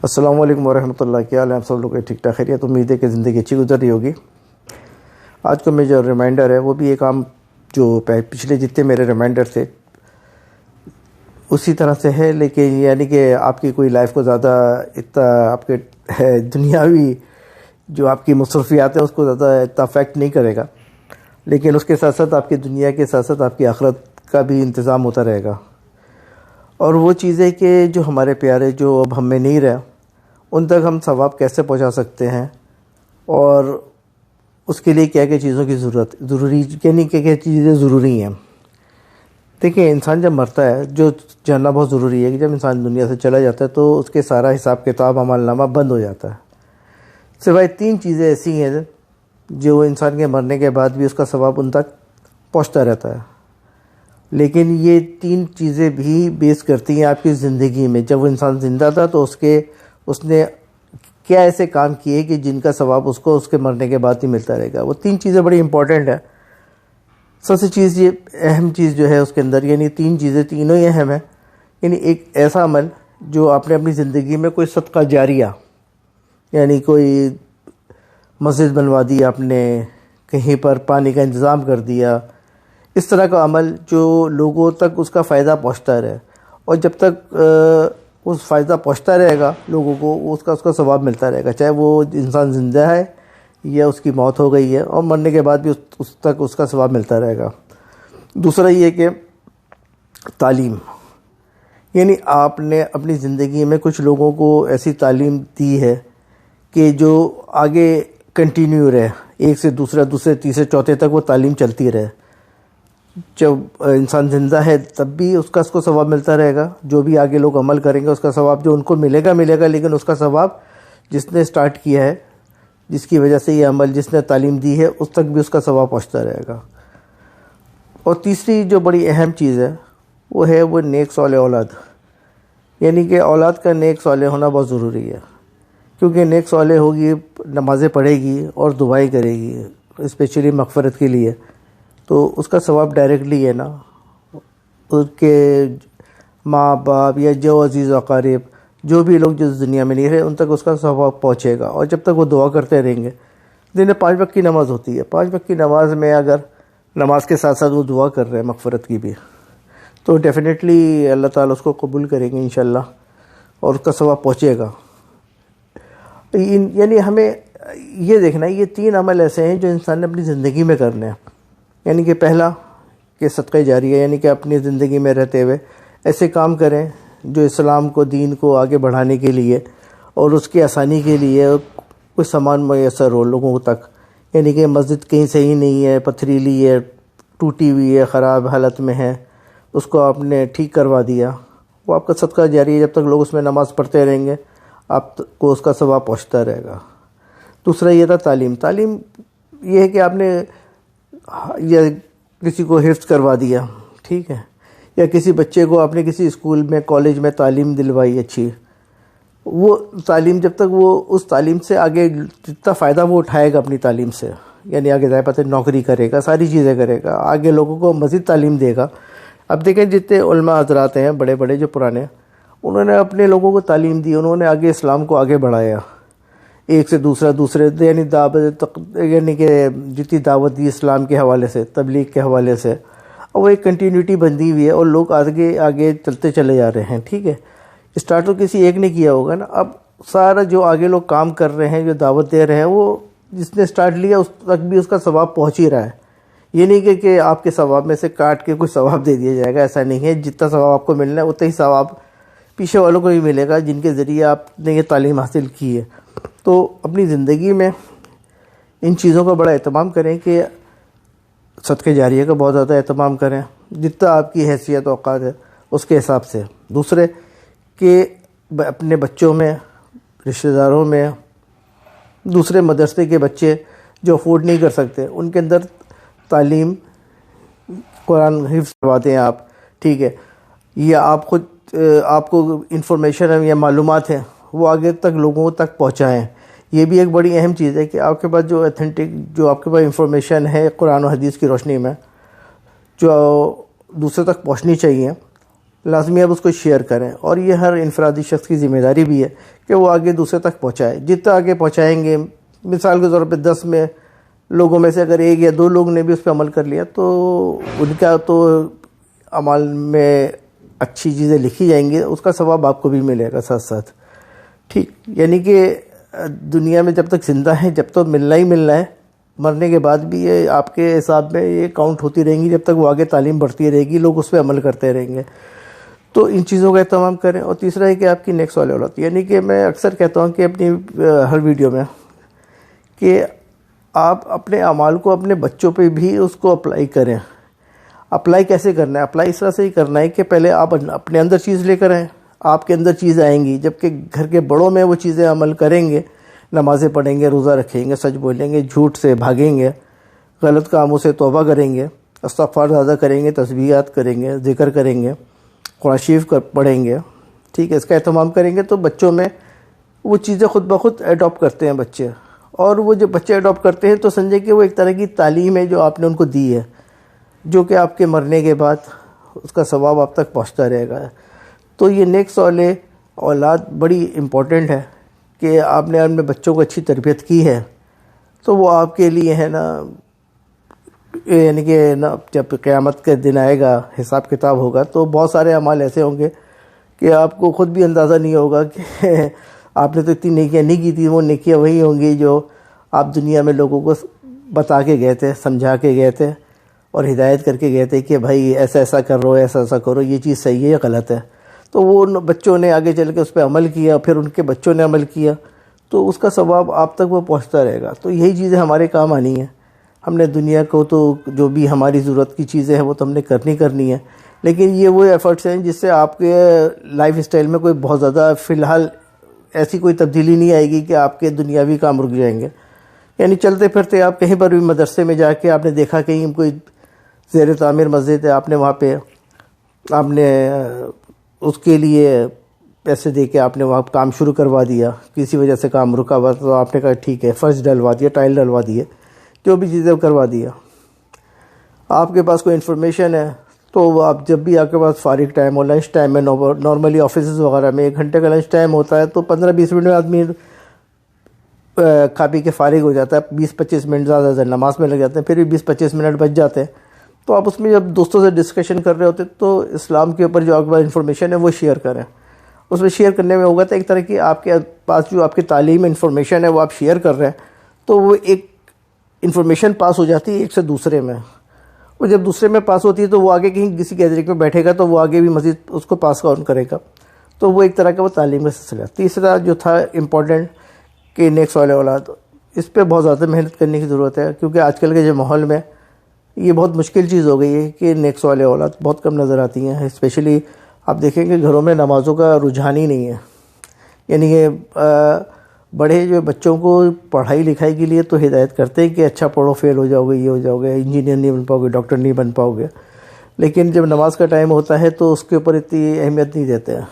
السلام علیکم ورحمۃ اللہ. کیا حال ہے آپ سب لوگ؟ ٹھیک ٹھاک خیریت؟ امید ہے کہ زندگی اچھی گزر رہی ہوگی. آج کا میں جو ریمائنڈر ہے وہ بھی ایک عام جو پچھلے جتنے میرے ریمائنڈر تھے اسی طرح سے ہے، لیکن یعنی کہ آپ کی کوئی لائف کو زیادہ اتنا آپ کے دنیاوی جو آپ کی مصروفیات ہیں اس کو زیادہ اتنا افیکٹ نہیں کرے گا، لیکن اس کے ساتھ ساتھ آپ کی دنیا کے ساتھ ساتھ آپ کی آخرت کا بھی انتظام ہوتا رہے گا. اور وہ چیزیں کہ جو ہمارے پیارے جو اب ہم میں نہیں رہے ان تک ہم ثواب کیسے پہنچا سکتے ہیں، اور اس کے لیے کیا کیا چیزوں کی ضروری یعنی کیا چیزیں ضروری ہیں. دیکھیں، انسان جب مرتا ہے جو جاننا بہت ضروری ہے کہ جب انسان دنیا سے چلا جاتا ہے تو اس کے سارا حساب کتاب عمل نامہ بند ہو جاتا ہے، سوائے 3 چیزیں ایسی ہیں جو انسان کے مرنے کے بعد بھی اس کا ثواب ان تک پہنچتا رہتا ہے. لیکن یہ 3 چیزیں بھی بیس کرتی ہیں آپ کی زندگی میں. جب وہ انسان زندہ تھا تو اس نے کیا ایسے کام کیے کہ جن کا ثواب اس کو اس کے مرنے کے بعد ہی ملتا رہے گا. وہ 3 چیزیں بڑی امپورٹنٹ ہیں. سب سے چیز یہ اہم چیز جو ہے اس کے اندر، یعنی 3 چیزیں تینوں ہی اہم ہیں. یعنی ایک ایسا عمل جو آپ نے اپنی زندگی میں کوئی صدقہ جاریہ، یعنی کوئی مسجد بنوا دی آپ نے، کہیں پر پانی کا انتظام کر دیا، اس طرح کا عمل جو لوگوں تک اس کا فائدہ پہنچتا رہے، اور جب تک اس فائدہ پہنچتا رہے گا لوگوں کو اس کا ثواب ملتا رہے گا، چاہے وہ انسان زندہ ہے یا اس کی موت ہو گئی ہے، اور مرنے کے بعد بھی اس تک اس کا ثواب ملتا رہے گا. دوسرا یہ کہ تعلیم، یعنی آپ نے اپنی زندگی میں کچھ لوگوں کو ایسی تعلیم دی ہے کہ جو آگے کنٹینیو رہے، ایک سے دوسرے تیسرے چوتھے تک وہ تعلیم چلتی رہے. جب انسان زندہ ہے تب بھی اس کو ثواب ملتا رہے گا. جو بھی آگے لوگ عمل کریں گے اس کا ثواب جو ان کو ملے گا، لیکن اس کا ثواب جس نے سٹارٹ کیا ہے، جس کی وجہ سے یہ عمل جس نے تعلیم دی ہے، اس تک بھی اس کا ثواب پہنچتا رہے گا. اور تیسری جو بڑی اہم چیز ہے وہ نیک صالح اولاد، یعنی کہ اولاد کا نیک صالح ہونا بہت ضروری ہے. کیونکہ نیک صالح ہوگی، نمازیں پڑھے گی اور دعائیں کرے گی اسپیشلی مغفرت کے لیے، تو اس کا ثواب ڈائریکٹلی ہے نا. اس کے ماں باپ یا جو عزیز و اقارب جو بھی لوگ جس دنیا میں نہیں رہے ان تک اس کا ثواب پہنچے گا. اور جب تک وہ دعا کرتے رہیں گے، دن میں 5 وقت کی نماز ہوتی ہے، 5 وقت کی نماز میں اگر نماز کے ساتھ ساتھ وہ دعا کر رہے ہیں مغفرت کی بھی، تو ڈیفینیٹلی اللہ تعالیٰ اس کو قبول کریں گے انشاءاللہ، اور اس کا ثواب پہنچے گا. یعنی ہمیں یہ دیکھنا ہے یہ 3 عمل ایسے ہیں جو انسان نے اپنی زندگی میں کرنے ہیں. یعنی کہ پہلا کہ صدقہ جاریہ، یعنی کہ اپنی زندگی میں رہتے ہوئے ایسے کام کریں جو اسلام کو، دین کو آگے بڑھانے کے لیے اور اس کی آسانی کے لیے کوئی سامان میسر ہو لوگوں تک. یعنی کہ مسجد کہیں صحیح نہیں ہے، پتھریلی ہے، ٹوٹی ہوئی ہے، خراب حالت میں ہے، اس کو آپ نے ٹھیک کروا دیا، وہ آپ کا صدقہ جاریہ. جب تک لوگ اس میں نماز پڑھتے رہیں گے آپ کو اس کا ثواب پہنچتا رہے گا. دوسرا یہ تھا تعلیم. تعلیم یہ ہے کہ آپ نے یا کسی کو حفظ کروا دیا، ٹھیک ہے، یا کسی بچے کو آپ نے کسی اسکول میں کالج میں تعلیم دلوائی اچھی. وہ تعلیم جب تک وہ اس تعلیم سے آگے جتنا فائدہ وہ اٹھائے گا اپنی تعلیم سے، یعنی آگے ظاہر بات ہے نوکری کرے گا، ساری چیزیں کرے گا، آگے لوگوں کو مزید تعلیم دے گا. اب دیکھیں جتنے علماء حضرات ہیں بڑے بڑے جو پرانے، انہوں نے اپنے لوگوں کو تعلیم دی، انہوں نے آگے اسلام کو آگے بڑھایا، ایک سے دوسرے یعنی دعوت، یعنی کہ جتنی دعوت دی اسلام کے حوالے سے، تبلیغ کے حوالے سے، اور وہ ایک کنٹینیوٹی بندی ہوئی ہے اور لوگ آگے چلتے چلے جا رہے ہیں. ٹھیک ہے، اسٹارٹ تو کسی ایک نے کیا ہوگا نا. اب سارا جو آگے لوگ کام کر رہے ہیں، جو دعوت دے رہے ہیں، وہ جس نے اسٹارٹ لیا اس تک بھی اس کا ثواب پہنچ ہی رہا ہے. یہ نہیں کہ آپ کے ثواب میں سے کاٹ کے کوئی ثواب دے دیا جائے گا، ایسا نہیں ہے. جتنا ثواب آپ کو ملنا ہے اتنا ہی ثواب پیچھے والوں کو بھی ملے گا جن کے ذریعے آپ نے یہ تعلیم حاصل کی ہے. تو اپنی زندگی میں ان چیزوں کا بڑا اہتمام کریں کہ صدقہ جاریہ کا بہت زیادہ اہتمام کریں جتنا آپ کی حیثیت اوقات ہے اس کے حساب سے. دوسرے کہ اپنے بچوں میں، رشتہ داروں میں، دوسرے مدرسے کے بچے جو افورڈ نہیں کر سکتے ان کے اندر تعلیم، قرآن حفظ کرواتے ہیں آپ، ٹھیک ہے، یا آپ خود آپ کو انفارمیشن ہے یا معلومات ہیں وہ آگے تک لوگوں تک پہنچائیں. یہ بھی ایک بڑی اہم چیز ہے کہ آپ کے پاس جو ایتھینٹک جو آپ کے پاس انفارمیشن ہے قرآن و حدیث کی روشنی میں جو دوسرے تک پہنچنی چاہیے، لازمی آپ اس کو شیئر کریں، اور یہ ہر انفرادی شخص کی ذمہ داری بھی ہے کہ وہ آگے دوسرے تک پہنچائے. جتنا آگے پہنچائیں گے، مثال کے طور پہ 10 میں لوگوں میں سے اگر 1 یا 2 لوگ نے بھی اس پہ عمل کر لیا تو ان کا تو عمل میں اچھی چیزیں لکھی جائیں گی، اس کا ثواب آپ کو بھی ملے گا ساتھ ساتھ. ٹھیک، یعنی کہ دنیا میں جب تک زندہ ہیں جب تک ملنا ہی ملنا ہے، مرنے کے بعد بھی یہ آپ کے حساب میں یہ کاؤنٹ ہوتی رہیں گی جب تک وہ آگے تعلیم بڑھتی رہے گی، لوگ اس پہ عمل کرتے رہیں گے. تو ان چیزوں کا اہتمام کریں. اور تیسرا ہے کہ آپ کی نیکسٹ والے اولاد، یعنی کہ میں اکثر کہتا ہوں کہ اپنی ہر ویڈیو میں کہ آپ اپنے اعمال کو اپنے بچوں پہ بھی اس کو اپلائی کریں. اپلائی کیسے کرنا ہے؟ اپلائی اس طرح سے ہی کرنا ہے کہ پہلے آپ اپنے اندر چیز لے کر آئیں، آپ کے اندر چیزیں آئیں گی، جبکہ گھر کے بڑوں میں وہ چیزیں عمل کریں گے، نمازیں پڑھیں گے، روزہ رکھیں گے، سچ بولیں گے، جھوٹ سے بھاگیں گے، غلط کاموں سے توبہ کریں گے، استغفار زیادہ کریں گے، تسبیحات کریں گے، ذکر کریں گے، قرآن شریف پڑھیں گے. ٹھیک ہے، اس کا اہتمام کریں گے تو بچوں میں وہ چیزیں خود بخود ایڈاپٹ کرتے ہیں بچے. اور وہ جب بچے ایڈاپٹ کرتے ہیں تو سمجھیں کہ وہ ایک طرح کی تعلیم ہے جو آپ نے ان کو دی ہے، جو کہ آپ کے مرنے کے بعد اس کا ثواب آپ تک پہنچتا رہے گا. تو یہ نیکسٹ والے اولاد بڑی امپورٹنٹ ہے کہ آپ نے اپنے بچوں کو اچھی تربیت کی ہے تو وہ آپ کے لیے ہے نا، یعنی کہ نا جب قیامت کے دن آئے گا، حساب کتاب ہوگا تو بہت سارے اعمال ایسے ہوں گے کہ آپ کو خود بھی اندازہ نہیں ہوگا کہ آپ نے تو اتنی نیکیاں نہیں کی تھی. وہ نیکیاں وہی ہوں گی جو آپ دنیا میں لوگوں کو بتا کے گئے تھے، سمجھا کے گئے تھے اور ہدایت کر کے گئے تھے کہ بھائی ایسا ایسا کرو، ایسا ایسا کرو، یہ چیز صحیح ہے یا غلط ہے. تو وہ بچوں نے آگے چل کے اس پہ عمل کیا، پھر ان کے بچوں نے عمل کیا، تو اس کا ثواب آپ تک وہ پہنچتا رہے گا. تو یہی چیزیں ہمارے کام آنی ہیں. ہم نے دنیا کو تو جو بھی ہماری ضرورت کی چیزیں ہیں وہ تو ہم نے کرنی ہے، لیکن یہ وہ ایفرٹس ہیں جس سے آپ کے لائف اسٹائل میں کوئی بہت زیادہ فی الحال ایسی کوئی تبدیلی نہیں آئے گی کہ آپ کے دنیاوی کام رک جائیں گے. یعنی چلتے پھرتے آپ کہیں پر بھی مدرسے میں جا کے آپ نے دیکھا کہیں کوئی زیر تعمیر مسجد ہے، آپ نے وہاں پہ آپ نے اس کے لیے پیسے دے کے آپ نے وہاں کام شروع کروا دیا، کسی وجہ سے کام رکا ہوا تو آپ نے کہا ٹھیک ہے، فرش ڈلوا دیا، ٹائل ڈلوا دیے، جو بھی چیزیں کروا دیا. آپ کے پاس کوئی انفارمیشن ہے تو آپ جب بھی آپ کے پاس فارغ ٹائم ہو، لنچ ٹائم میں، نارملی آفیسز وغیرہ میں 1 گھنٹے کا لنچ ٹائم ہوتا ہے تو 15-20 منٹ میں آدمی کھا پی کے فارغ ہو جاتا ہے. 20-25 منٹ زیادہ سے نماز میں لگ جاتے ہیں، پھر بھی 20-25 منٹ بچ جاتے ہیں. تو آپ اس میں جب دوستوں سے ڈسکشن کر رہے ہوتے تو اسلام کے اوپر جو آپ کے پاس انفارمیشن ہے وہ شیئر کریں. اس میں شیئر کرنے میں ہوگا تو ایک طرح کی آپ کے پاس جو آپ کی تعلیم انفارمیشن ہے وہ آپ شیئر کر رہے ہیں تو وہ ایک انفارمیشن پاس ہو جاتی ہے ایک سے دوسرے میں. وہ جب دوسرے میں پاس ہوتی ہے تو وہ آگے کہیں کسی گیدرنگ میں بیٹھے گا تو وہ آگے بھی مزید اس کو پاس آن کرے گا. تو وہ ایک طرح کا وہ تعلیم کا سلسلہ. تیسرا جو تھا امپورٹنٹ کہ نیکسٹ والے اولاد، اس پہ بہت زیادہ محنت کرنے کی ضرورت ہے، کیونکہ آج کل کے جو ماحول میں یہ بہت مشکل چیز ہو گئی ہے کہ نیکسٹ والے اولاد بہت کم نظر آتی ہیں. اسپیشلی آپ دیکھیں کہ گھروں میں نمازوں کا رجحان ہی نہیں ہے. یعنی کہ بڑے جو بچوں کو پڑھائی لکھائی کے لیے تو ہدایت کرتے ہیں کہ اچھا پڑھو، فیل ہو جاؤ گے، یہ ہو جاؤ گے، انجینئر نہیں بن پاؤ گے، ڈاکٹر نہیں بن پاؤ گے، لیکن جب نماز کا ٹائم ہوتا ہے تو اس کے اوپر اتنی اہمیت نہیں دیتے ہیں.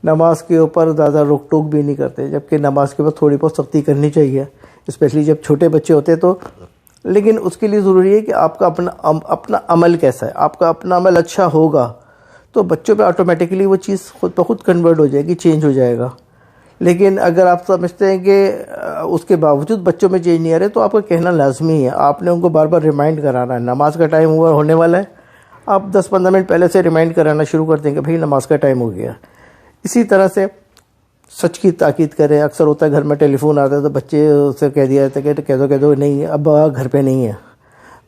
نماز کے اوپر زیادہ روک ٹوک بھی نہیں کرتے، جبکہ نماز کے اوپر تھوڑی بہت سختی کرنی چاہیے، اسپیشلی جب چھوٹے بچے ہوتے ہیں تو. لیکن اس کے لیے ضروری ہے کہ آپ کا اپنا عمل کیسا ہے. آپ کا اپنا عمل اچھا ہوگا تو بچوں پہ آٹومیٹکلی وہ چیز خود بخود کنورٹ ہو جائے گی، چینج ہو جائے گا. لیکن اگر آپ سمجھتے ہیں کہ اس کے باوجود بچوں میں چینج نہیں آ رہے تو آپ کا کہنا لازمی ہے، آپ نے ان کو بار بار ریمائنڈ کرانا ہے. نماز کا ٹائم ہونے والا ہے، آپ 10-15 منٹ پہلے سے ریمائنڈ کرانا شروع کر دیں کہ بھائی نماز کا ٹائم ہو گیا. اسی طرح سے سچ کی تاکید کریں. اکثر ہوتا ہے گھر میں ٹیلی فون آتا ہے تو بچے سے کہہ دیا جاتا ہے کہ کہہ دو نہیں ابا گھر پہ نہیں ہے.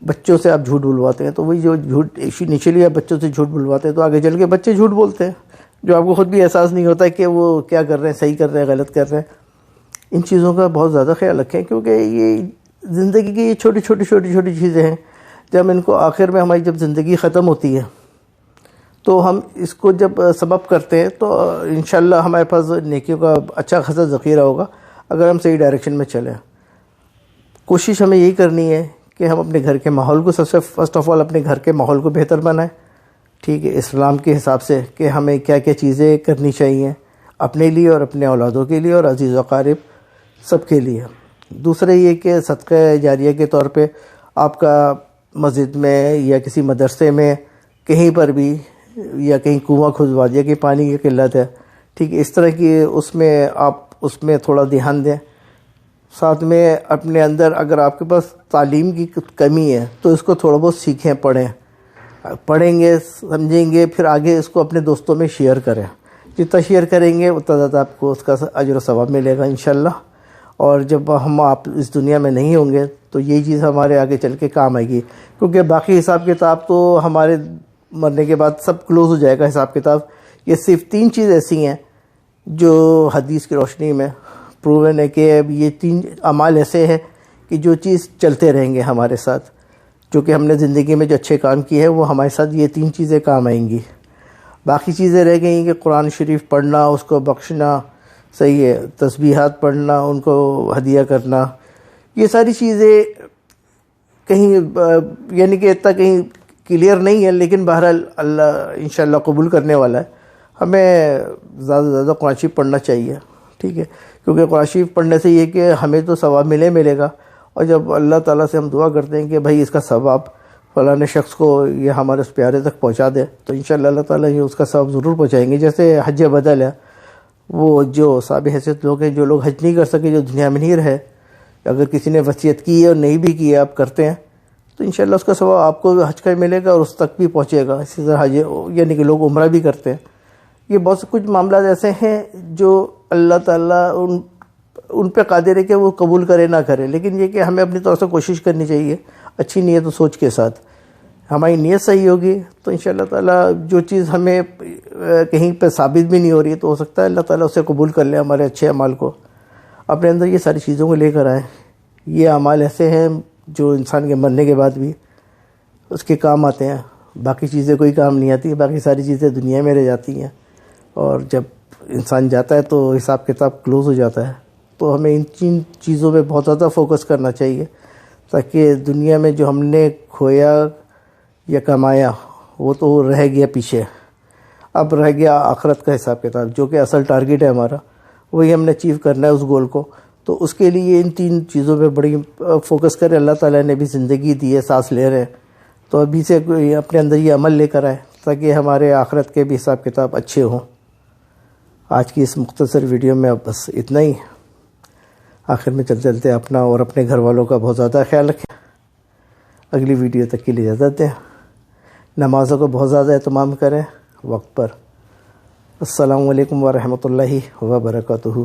بچوں سے آپ جھوٹ بلواتے ہیں تو وہی جو جھوٹ انیشلی آپ بچوں سے جھوٹ بلواتے ہیں تو آگے چل کے بچے جھوٹ بولتے ہیں، جو آپ کو خود بھی احساس نہیں ہوتا کہ وہ کیا کر رہے ہیں، صحیح کر رہے ہیں، غلط کر رہے ہیں. ان چیزوں کا بہت زیادہ خیال رکھیں کیونکہ یہ زندگی کی یہ چھوٹی چھوٹی چیزیں ہیں. جب ان کو آخر میں ہماری جب زندگی ختم ہوتی ہے تو ہم اس کو جب سبب کرتے ہیں تو انشاءاللہ ہمارے پاس نیکیوں کا اچھا خاصا ذخیرہ ہوگا اگر ہم صحیح ڈائریکشن میں چلیں. کوشش ہمیں یہی کرنی ہے کہ ہم اپنے گھر کے ماحول کو سب سے فرسٹ آف آل اپنے گھر کے ماحول کو بہتر بنائیں. ٹھیک ہے، اسلام کے حساب سے کہ ہمیں کیا کیا چیزیں کرنی چاہیے اپنے لیے اور اپنے اولادوں کے لیے اور عزیز و اقارب سب کے لیے. دوسرا یہ کہ صدقہ جاریہ کے طور پہ آپ کا مسجد میں یا کسی مدرسے میں کہیں پر بھی یا کہیں کنواں کھدوا دیا کہ پانی کی قلت ہے، ٹھیک ہے، اس طرح کی اس میں آپ اس میں تھوڑا دھیان دیں۔ ساتھ میں اپنے اندر اگر آپ کے پاس تعلیم کی کمی ہے تو اس کو تھوڑا بہت سیکھیں، پڑھیں گے، سمجھیں گے، پھر آگے اس کو اپنے دوستوں میں شیئر کریں۔ جتنا شیئر کریں گے اتنا زیادہ آپ کو اس کا اجر و ثواب ملے گا انشاءاللہ۔ اور جب آپ اس دنیا میں نہیں ہوں گے تو یہی چیز ہمارے آگے چل کے کام آئے گی، کیونکہ باقی حساب کتاب تو ہمارے مرنے کے بعد سب کلوز ہو جائے گا حساب کتاب۔ یہ صرف 3 چیز ایسی ہیں جو حدیث کی روشنی میں پروون ہے کہ اب یہ 3 اعمال ایسے ہیں کہ جو چیز چلتے رہیں گے ہمارے ساتھ، جو کہ ہم نے زندگی میں جو اچھے کام کیے ہیں وہ ہمارے ساتھ یہ 3 چیزیں کام آئیں گی۔ باقی چیزیں رہ گئیں کہ قرآن شریف پڑھنا، اس کو بخشنا، صحیح ہے، تسبیحات پڑھنا، ان کو ہدیہ کرنا، یہ ساری چیزیں کہیں یعنی کہ اتنا کہیں کلیئر نہیں ہے، لیکن بہرحال اللہ انشاءاللہ قبول کرنے والا ہے۔ ہمیں زیادہ سے زیادہ قرآن شریف پڑھنا چاہیے، ٹھیک ہے، کیونکہ قرآن شریف پڑھنے سے یہ کہ ہمیں تو ثواب ملے گا، اور جب اللہ تعالیٰ سے ہم دعا کرتے ہیں کہ بھائی اس کا ثواب فلاں شخص کو یہ ہمارے اس پیارے تک پہنچا دے، تو انشاءاللہ اللہ تعالیٰ یہ اس کا ثواب ضرور پہنچائیں گے۔ جیسے حج بدل ہے، وہ جو صاحب حیثیت لوگ ہیں، جو لوگ حج نہیں کر سکے، جو دنیا میں نہیں رہے، اگر کسی نے وصیت کی ہے اور نہیں بھی کی ہے، آپ کرتے ہیں تو انشاءاللہ اس کا ثواب آپ کو حج کا ملے گا اور اس تک بھی پہنچے گا۔ اسی طرح حج یعنی کہ لوگ عمرہ بھی کرتے ہیں۔ یہ بہت سے کچھ معاملات ایسے ہیں جو اللہ تعالیٰ ان پہ قادر ہے کہ وہ قبول کرے نہ کرے، لیکن یہ کہ ہمیں اپنی طرف سے کوشش کرنی چاہیے اچھی نیت و سوچ کے ساتھ۔ ہماری نیت صحیح ہوگی تو انشاءاللہ تعالیٰ جو چیز ہمیں کہیں پہ ثابت بھی نہیں ہو رہی ہے تو ہو سکتا ہے اللہ تعالیٰ اسے قبول کر لے، ہمارے اچھے اعمال کو۔ اپنے اندر یہ ساری چیزوں کو لے کر آئیں۔ یہ اعمال ایسے ہیں جو انسان کے مرنے کے بعد بھی اس کے کام آتے ہیں، باقی چیزیں کوئی کام نہیں آتی، باقی ساری چیزیں دنیا میں رہ جاتی ہیں، اور جب انسان جاتا ہے تو حساب کتاب کلوز ہو جاتا ہے۔ تو ہمیں ان چیزوں پہ بہت زیادہ فوکس کرنا چاہیے تاکہ دنیا میں جو ہم نے کھویا یا کمایا وہ تو رہ گیا پیچھے، اب رہ گیا آخرت کا حساب کتاب، جو کہ اصل ٹارگیٹ ہے ہمارا، وہی ہم نے اچیو کرنا ہے اس گول کو۔ تو اس کے لیے ان 3 چیزوں پہ بڑی فوکس کرے۔ اللہ تعالیٰ نے بھی زندگی دی ہے، سانس لے رہے ہیں، تو ابھی سے اپنے اندر یہ عمل لے کر آئے تاکہ ہمارے آخرت کے بھی حساب کتاب اچھے ہوں۔ آج کی اس مختصر ویڈیو میں اب بس اتنا ہی۔ آخر میں چلتے چلتے اپنا اور اپنے گھر والوں کا بہت زیادہ خیال رکھیں۔ اگلی ویڈیو تک کے لیے اجازت دیں۔ نمازوں کو بہت زیادہ اہتمام کریں وقت پر۔ السلام علیکم ورحمۃ اللہ وبرکاتہ۔